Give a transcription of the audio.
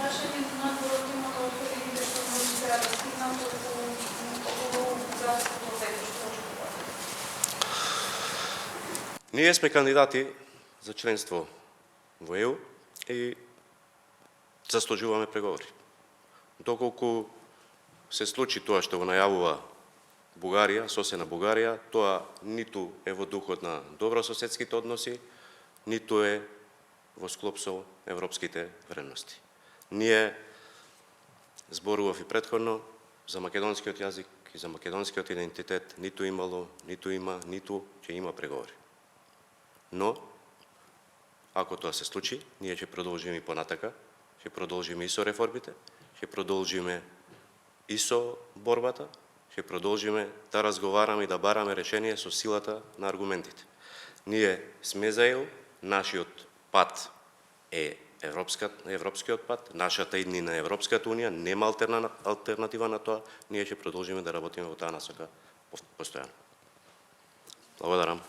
прашање на надворот има видите што можете да стигнат околу градското летиште. Ние сме кандидати за членство во ЕУ и заслужуваме преговори. Доколку се случи тоа што го најавува Бугарија, соседна Бугарија, тоа ниту е во духот на добрососедските односи, ниту е во склоп со европските вредности. Ние зборував и претходно за македонскиот јазик и за македонскиот идентитет, ниту имало, ниту има, ниту ќе има преговори. Но, ако тоа се случи, ние ќе продолжиме и понатака, ќе продолжиме и со реформите, ќе продолжиме и со борбата, ќе продолжиме да разговараме и да бараме решение со силата на аргументите. Ние сме за ЕУ, нашиот пат е европскиот пат, нашата иднина е Европската унија, нема алтернатива на тоа, ние ќе продолжиме да работиме во таа насока постојано. Благодарам.